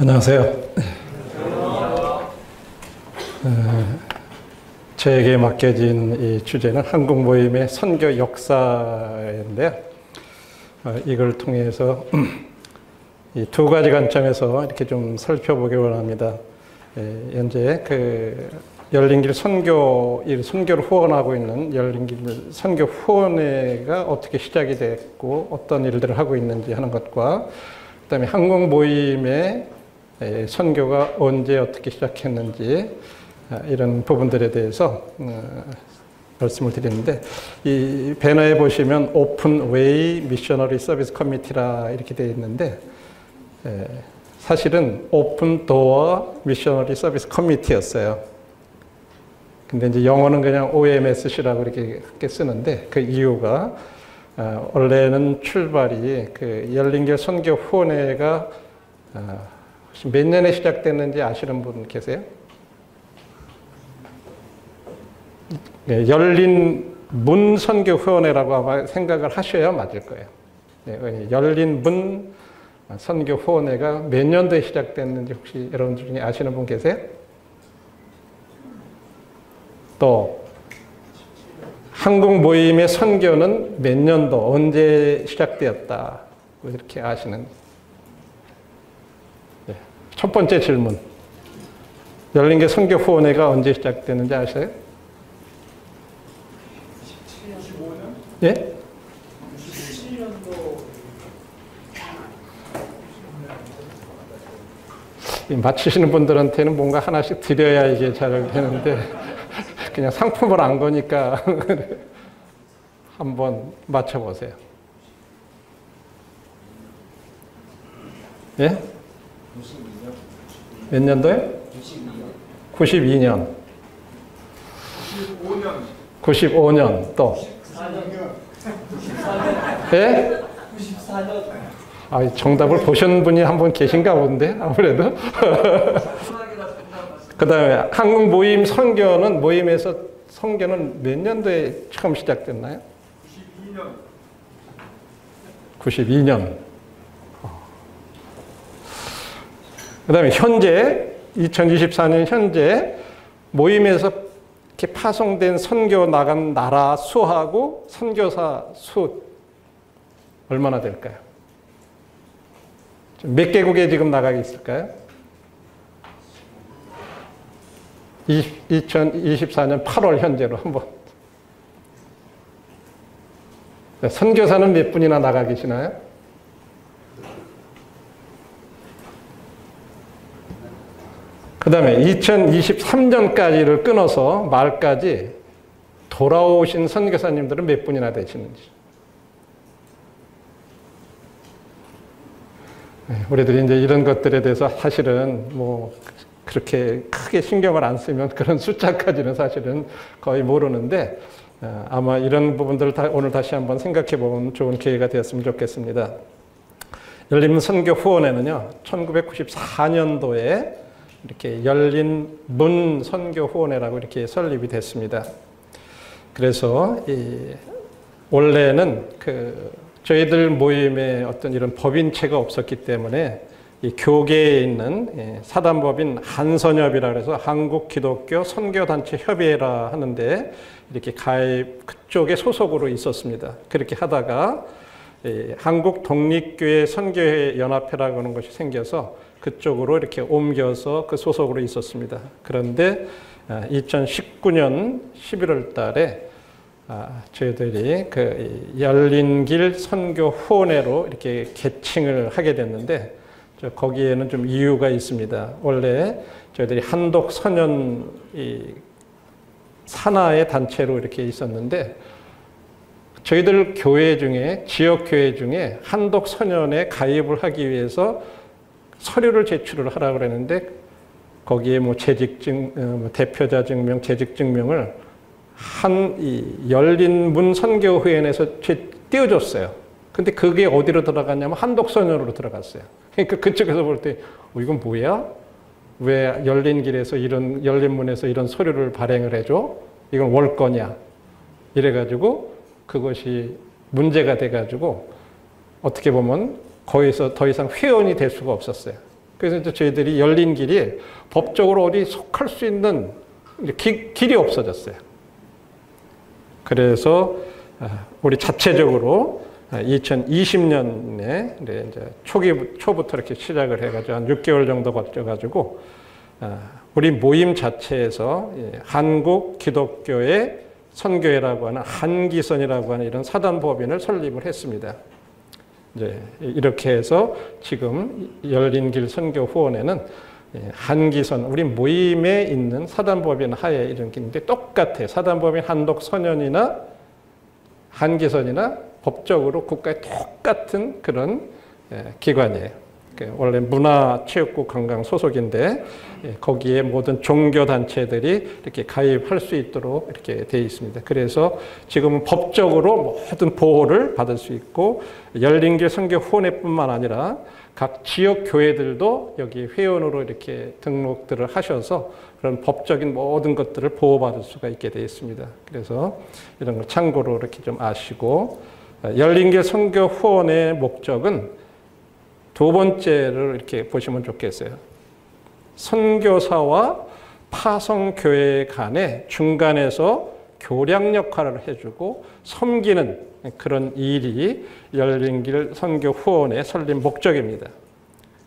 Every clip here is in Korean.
안녕하세요. 저에게 맡겨진 이 주제는 한국 모임의 선교 역사인데요. 이걸 통해서 이 두 가지 관점에서 이렇게 좀 살펴보기 원합니다. 현재 열린길 선교를 후원하고 있는 열린길 선교 후원회가 어떻게 시작이 됐고 어떤 일들을 하고 있는지 하는 것과 그다음에 한국 모임의 선교가 언제 어떻게 시작했는지 이런 부분들에 대해서 말씀을 드리는데, 이 배너에 보시면 오픈 웨이 미셔너리 서비스 커미티라 이렇게 되어 있는데, 사실은 오픈 도어 미셔너리 서비스 커미티였어요. 근데 이제 영어는 그냥 OMSC라고 이렇게 쓰는데, 그 이유가 원래는 출발이 열린길 선교 후원회가 몇 년에 시작됐는지 아시는 분 계세요? 네, 열린 문 선교 후원회라고 아마 생각을 하셔야 맞을 거예요. 네, 열린 문 선교 후원회가 몇 년도에 시작됐는지 혹시 여러분 중에 아시는 분 계세요? 또 한국 모임의 선교는 몇 년도, 언제 시작되었다, 이렇게 아시는. 네. 첫 번째 질문. 열린길 선교 후원회가 언제 시작됐는지 아세요? 97년? 예? 97년도. 맞히시는 분들한테는 뭔가 하나씩 드려야 이게 잘 되는데, 그냥 상품을 안 거니까 한번 맞춰보세요. 예? 몇 년도에? 92년. 95년 또? 94년. 예? 94년. 아, 정답을 보신 분이 한 분 계신가 본데, 아무래도. 그 다음에 한국 모임 선교는, 모임에서 선교는 몇 년도에 처음 시작됐나요? 92년. 그 다음에 현재, 2024년 현재 모임에서 이렇게 파송된 선교 나간 나라 수하고 선교사 수 얼마나 될까요? 몇 개국에 지금 나가 있을까요? 2024년 8월 현재로 한번. 선교사는 몇 분이나 나가 계시나요? 그 다음에 2023년까지를 끊어서 말까지 돌아오신 선교사님들은 몇 분이나 되시는지. 우리들이 이제 이런 것들에 대해서 사실은 뭐 그렇게 크게 신경을 안 쓰면 그런 숫자까지는 사실은 거의 모르는데, 아마 이런 부분들을 오늘 다시 한번 생각해 보면 좋은 기회가 되었으면 좋겠습니다. 열린 선교 후원회는요, 1994년도에 이렇게 열린 문 선교 후원회라고 이렇게 설립이 됐습니다. 그래서 원래는 저희들 모임에 어떤 이런 법인체가 없었기 때문에 이 교계에 있는 사단법인 한선협이라 해서 한국기독교 선교단체 협의회라 하는데 이렇게 가입, 그쪽에 소속으로 있었습니다. 그렇게 하다가 한국독립교회 선교회 연합회라고 하는 것이 생겨서 그쪽으로 이렇게 옮겨서 그 소속으로 있었습니다. 그런데 2019년 11월 달에 저희들이 열린길 선교 후원회로 이렇게 개칭을 하게 됐는데, 거기에는 좀 이유가 있습니다. 원래 저희들이 한독 선연 산하의 단체로 이렇게 있었는데, 저희들 교회 중에, 지역 교회 중에 한독 선연에 가입을 하기 위해서 서류를 제출을 하라고 그랬는데, 거기에 뭐 대표자 증명, 재직 증명을 열린 문 선교회원에서 띄워줬어요. 근데 그게 어디로 들어갔냐면 한독 선연으로 들어갔어요. 그러니까 그쪽에서 볼 때 이건 뭐야? 왜 열린 길에서 열린 문에서 이런 서류를 발행을 해줘? 이건 월거냐? 이래가지고 그것이 문제가 돼가지고 어떻게 보면 거기서 더 이상 회원이 될 수가 없었어요. 그래서 이제 저희들이 열린 길이 법적으로 어디 속할 수 있는 길이 없어졌어요. 그래서 우리 자체적으로 2020년에 이제 초부터 이렇게 시작을 해가지고 한 6개월 정도 거쳐가지고 우리 모임 자체에서 한국 기독교의 선교회라고 하는 한기선이라고 하는 이런 사단법인을 설립을 했습니다. 이제 이렇게 해서 지금 열린길 선교 후원회는 한기선 우리 모임에 있는 사단법인 하에 이런 게 있는데 똑같아요. 사단법인 한독선연이나 한기선이나 법적으로 국가에 똑같은 그런 기관이에요. 원래 문화체육부 관광 소속인데 거기에 모든 종교단체들이 이렇게 가입할 수 있도록 이렇게 되어 있습니다. 그래서 지금은 법적으로 모든 보호를 받을 수 있고 열린길 선교 후원회뿐만 아니라 각 지역 교회들도 여기 회원으로 이렇게 등록들을 하셔서 그런 법적인 모든 것들을 보호받을 수가 있게 되어 있습니다. 그래서 이런 걸 참고로 이렇게 좀 아시고 열린길 선교 후원의 목적은 두 번째를 이렇게 보시면 좋겠어요. 선교사와 파송교회 간의 중간에서 교량 역할을 해주고 섬기는 그런 일이 열린길 선교 후원의 설립 목적입니다.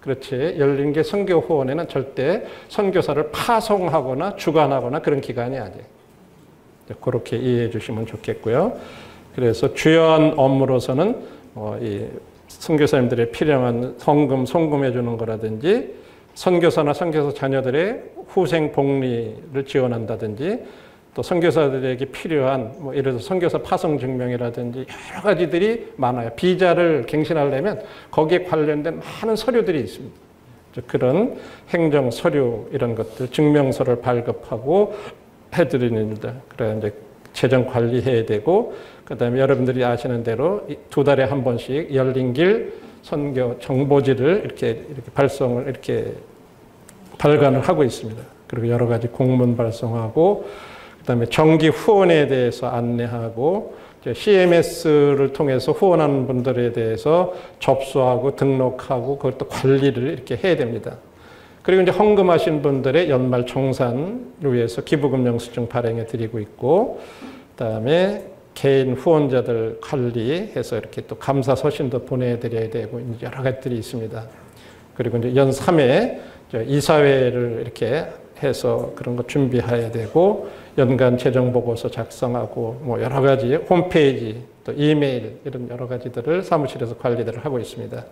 그렇지 열린길 선교 후원회는 절대 선교사를 파송하거나 주관하거나 그런 기관이 아니에요. 그렇게 이해해 주시면 좋겠고요. 그래서 주요한 업무로서는 이 선교사님들의 필요한 헌금, 송금해 주는 거라든지 선교사나 선교사 자녀들의 후생 복리를 지원한다든지 또 선교사들에게 필요한 예를 들어서 선교사 파송 증명이라든지 여러 가지들이 많아요. 비자를 갱신하려면 거기에 관련된 많은 서류들이 있습니다. 그런 행정 서류 이런 것들 증명서를 발급하고 해드리는 일들. 그래 이제 재정 관리해야 되고 그다음에 여러분들이 아시는 대로 2달에 한 번씩 열린길 선교 정보지를 이렇게 발송을 이렇게 발간을 하고 있습니다. 그리고 여러 가지 공문 발송하고 그다음에 정기 후원에 대해서 안내하고 CMS를 통해서 후원하는 분들에 대해서 접수하고 등록하고 그것도 관리를 이렇게 해야 됩니다. 그리고 이제 헌금하신 분들의 연말 정산을 위해서 기부금 영수증 발행해 드리고 있고 그다음에 개인 후원자들 관리해서 이렇게 또 감사 서신도 보내드려야 되고 여러 가지들이 있습니다. 그리고 이제 연 3회 이사회를 이렇게 해서 그런 거 준비해야 되고 연간 재정 보고서 작성하고 뭐 여러 가지 홈페이지 또 이메일 이런 여러 가지들을 사무실에서 관리들을 하고 있습니다.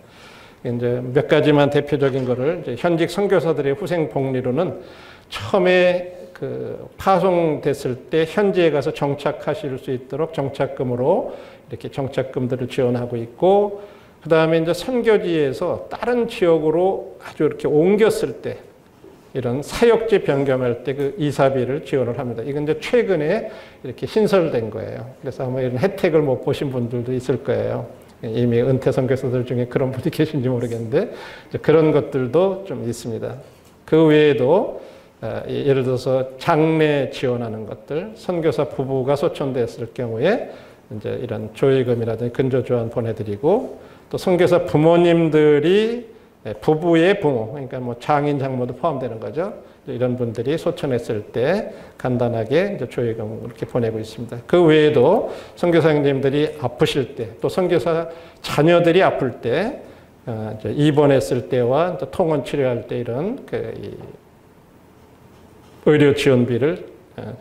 이제 몇 가지만 대표적인 거를 이제 현직 선교사들의 후생 복리로는 처음에 그 파송됐을 때 현지에 가서 정착하실 수 있도록 정착금으로 이렇게 정착금들을 지원하고 있고 그 다음에 이제 선교지에서 다른 지역으로 아주 이렇게 옮겼을 때 이런 사역지 변경할 때 그 이사비를 지원을 합니다. 이건 이제 최근에 이렇게 신설된 거예요. 그래서 아마 이런 혜택을 못 보신 분들도 있을 거예요. 이미 은퇴 선교사들 중에 그런 분이 계신지 모르겠는데 그런 것들도 좀 있습니다. 그 외에도 예를 들어서 장례 지원하는 것들, 선교사 부부가 소천됐을 경우에 이제 이런 조의금이라든지 근조조환 보내드리고 또 선교사 부모님들이 부부의 부모, 그러니까 뭐 장인, 장모도 포함되는 거죠. 이런 분들이 소천했을 때 간단하게 이제 조의금 이렇게 보내고 있습니다. 그 외에도 선교사님들이 아프실 때, 또 선교사 자녀들이 아플 때, 입원했을 때와 통원 치료할 때 이런 의료 지원비를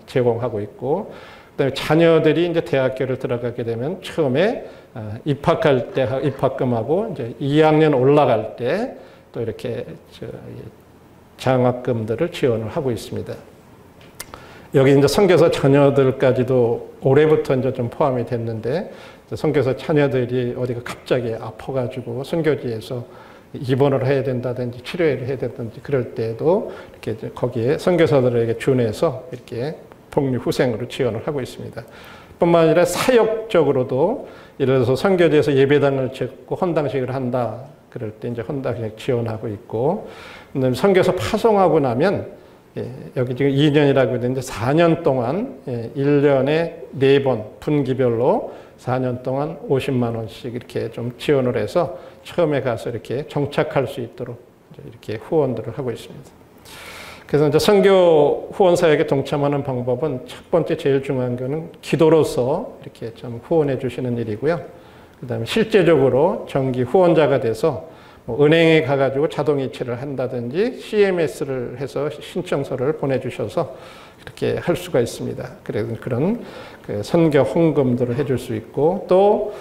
제공하고 있고, 그다음에 자녀들이 이제 대학교를 들어가게 되면 처음에 입학할 때 입학금하고 이제 2학년 올라갈 때 또 이렇게 장학금들을 지원을 하고 있습니다. 여기 이제 선교사 자녀들까지도 올해부터 이제 좀 포함이 됐는데 선교사 자녀들이 어디가 갑자기 아파가지고 선교지에서 입원을 해야 된다든지 치료를 해야 된다든지 그럴 때도 이렇게 거기에 선교사들에게 준해서 이렇게 복리 후생으로 지원을 하고 있습니다. 뿐만 아니라 사역적으로도 예를 들어서 선교지에서 예배당을 짓고 헌당식을 한다. 그럴 때 이제 헌당식 지원하고 있고, 그다음에 선교사 파송하고 나면 여기 지금 2년이라고 했는데 4년 동안 1년에 4번 분기별로 4년 동안 50만 원씩 이렇게 좀 지원을 해서 처음에 가서 이렇게 정착할 수 있도록 이렇게 후원들을 하고 있습니다. 그래서 이제 선교 후원 사역에 동참하는 방법은 첫 번째 제일 중요한 거는 기도로서 이렇게 좀 후원해 주시는 일이고요. 그다음에 실제적으로 정기 후원자가 돼서 뭐 은행에 가가지고 자동이체를 한다든지 CMS를 해서 신청서를 보내주셔서 이렇게 할 수가 있습니다. 그래서 그런 그 선교 헌금들을 해줄 수 있고 또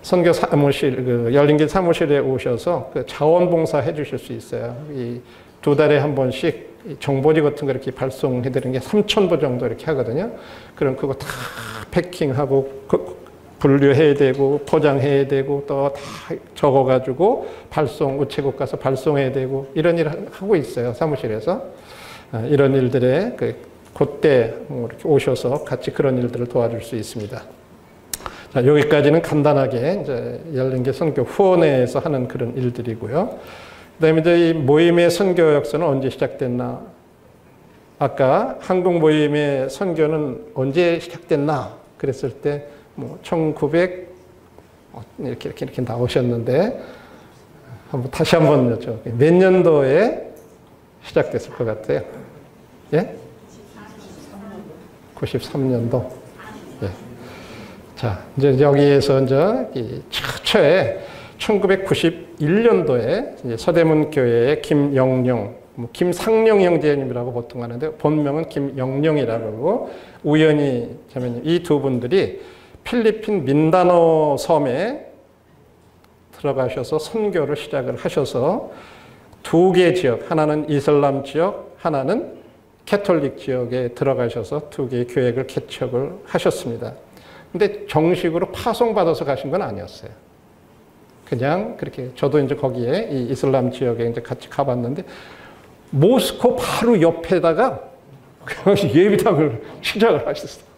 선교 사무실, 열린길 사무실에 오셔서 그 자원봉사 해주실 수 있어요. 이 2달에 한 번씩 정보지 같은 거 이렇게 발송해 드리는 게 3,000부 정도 이렇게 하거든요. 그럼 그거 다 패킹하고 분류해야 되고 포장해야 되고 또 다 적어가지고 발송, 우체국 가서 발송해야 되고 이런 일을 하고 있어요. 사무실에서. 이런 일들에 그때 이렇게 오셔서 같이 그런 일들을 도와줄 수 있습니다. 자, 여기까지는 간단하게 이제 열린길 선교 후원회에서 하는 그런 일들이고요. 그다음에 이제 이 모임의 선교 역사는 언제 시작됐나? 아까 한국 모임의 선교는 언제 시작됐나? 그랬을 때 뭐 1900 이렇게 나오셨는데 다시 한번 여쭤. 몇 년도에 시작됐을 것 같아요? 예? 93년도. 예. 자, 이제 여기에서 이제 최초에 1991년도에 서대문 교회의 김영령, 김상령 형제님이라고 보통 하는데 본명은 김영령이라고 하고 우연히 이 두 분들이 필리핀 민다나오 섬에 들어가셔서 선교를 시작을 하셔서 두 개 지역, 하나는 이슬람 지역, 하나는 캐톨릭 지역에 들어가셔서 두 개의 교회를 개척을 하셨습니다. 근데 정식으로 파송받아서 가신 건 아니었어요. 그냥 그렇게 저도 이제 거기에 이 이슬람 지역에 이제 같이 가봤는데 모스코 바로 옆에다가 예비당을 시작을 하셨어요.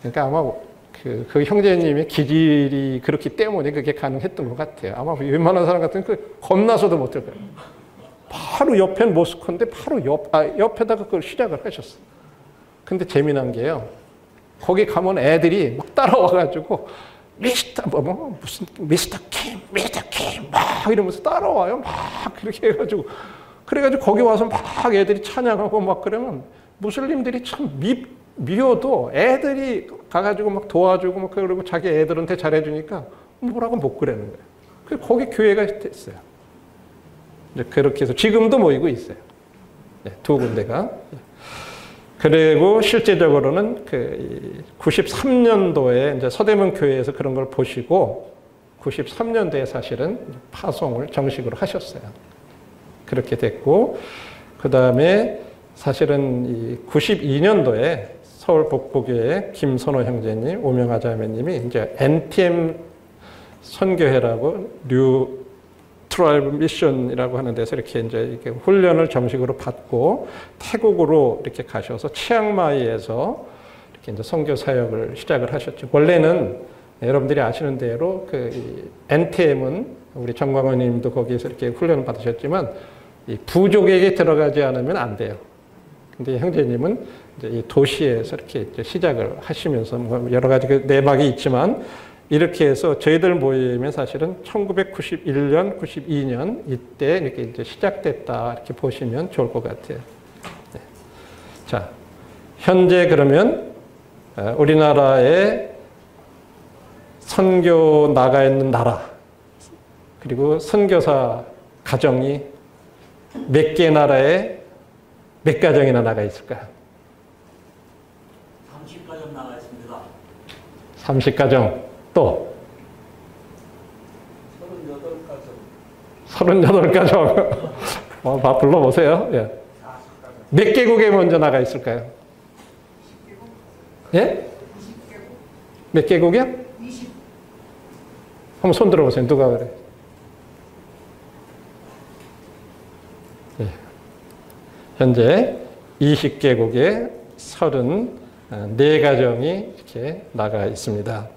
그러니까 아마 그 형제님의 기질이 그렇기 때문에 그게 가능했던 것 같아요. 아마 웬만한 사람 같으면 겁나서도 못 할 거예요. 바로 옆엔 모스코인데 바로 옆에다가 그걸 시작을 하셨어요. 근데 재미난 게요. 거기 가면 애들이 막 따라와가지고 무슨 미스터 킴 막 이러면서 따라와요. 막 그렇게 해가지고 그래가지고 거기 와서 막 애들이 찬양하고 막 그러면 무슬림들이 참 미워도 애들이 가가지고 막 도와주고 막 그러고 자기 애들한테 잘해주니까 뭐라고 못 그러는 거예요. 그래서 거기 교회가 됐어요. 이제 그렇게 해서 지금도 모이고 있어요. 네, 두 군데가. 그리고 실제적으로는 93년도에 이제 서대문 교회에서 그런 걸 보시고 93년도에 사실은 파송을 정식으로 하셨어요. 그렇게 됐고 그 다음에 사실은 이 92년도에 서울 복부교회 김선호 형제님, 오명아 자매님이 이제 NTM 선교회라고 뉴트라이브 미션이라고 하는 데서 이렇게 이제 훈련을 정식으로 받고 태국으로 이렇게 가셔서 치앙마이에서 이렇게 이제 선교 사역을 시작을 하셨죠. 원래는 여러분들이 아시는 대로 NTM은 우리 정광호님도 거기에서 이렇게 훈련을 받으셨지만 이 부족에게 들어가지 않으면 안 돼요. 근데 형제님은 이제 이 도시에서 이렇게 이제 시작을 하시면서 뭐 여러 가지 그 내막이 있지만 이렇게 해서 저희들 모임에 사실은 1991년, 92년 이때 이렇게 이제 시작됐다 이렇게 보시면 좋을 것 같아요. 네. 자, 현재 그러면 우리나라에 선교 나가 있는 나라 그리고 선교사 가정이 몇 개 나라에 몇 가정이나 나가 있을까요? 30가정 나가 있습니다. 30가정 또 38가정. 38가정. 불러보세요. 예. 몇 개국에 먼저 나가 있을까요? 예? 몇 개국이요? 20. 한번 손 들어보세요. 누가 그래? 예. 현재 20개국에 34가정이 이렇게 나가 있습니다.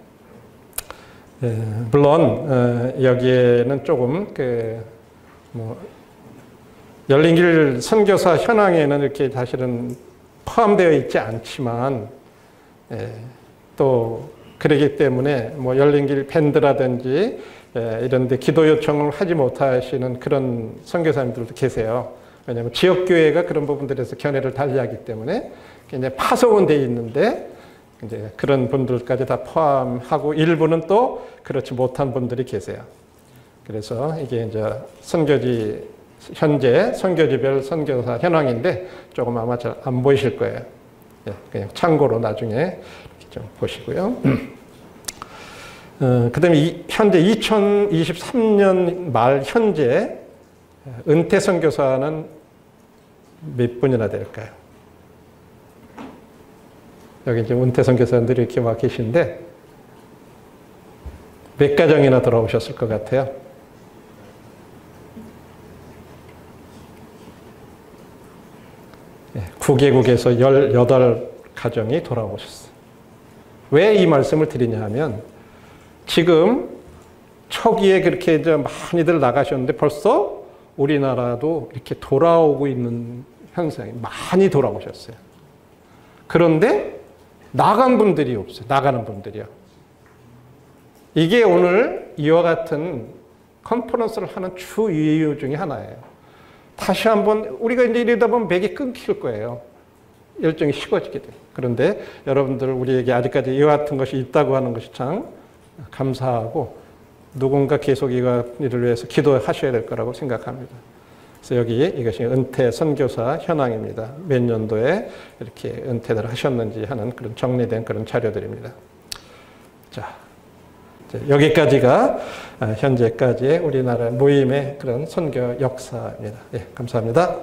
예, 물론 여기에는 조금 열린길 선교사 현황에는 이렇게 사실은 포함되어 있지 않지만 또 그러기 때문에 뭐 열린길 밴드라든지 이런데 기도 요청을 하지 못하시는 그런 선교사님들도 계세요. 왜냐하면 지역교회가 그런 부분들에서 견해를 달리하기 때문에 굉장히 파송은 돼 있는데 이제 그런 분들까지 다 포함하고 일부는 또 그렇지 못한 분들이 계세요. 그래서 이게 이제 현재 선교지별 선교사 현황인데 조금 아마 잘 안 보이실 거예요. 그냥 참고로 나중에 이렇게 좀 보시고요. 그다음에 현재 2023년 말 현재 은퇴 선교사는 몇 분이나 될까요? 여기 이제 은퇴 선교사님들이 이렇게 와 계신데 몇 가정이나 돌아오셨을 것 같아요? 네, 9개국에서 18가정이 돌아오셨어요. 왜 이 말씀을 드리냐 하면 지금 초기에 그렇게 이제 많이들 나가셨는데 벌써 우리나라도 이렇게 돌아오고 있는 현상이 많이 돌아오셨어요. 그런데 나간 분들이 없어요. 나가는 분들이요. 이게 오늘 이와 같은 컨퍼런스를 하는 주 이유 중에 하나예요. 다시 한번 우리가 이제 이러다 보면 맥이 끊길 거예요. 열정이 식어지게 돼요. 그런데 여러분들 우리에게 아직까지 이와 같은 것이 있다고 하는 것이 참 감사하고 누군가 계속 이를 위해서 기도하셔야 될 거라고 생각합니다. 그래서 여기 이것이 은퇴 선교사 현황입니다. 몇 년도에 이렇게 은퇴를 하셨는지 하는 그런 정리된 그런 자료들입니다. 자, 여기까지가 현재까지의 우리나라 모임의 그런 선교 역사입니다. 예, 감사합니다.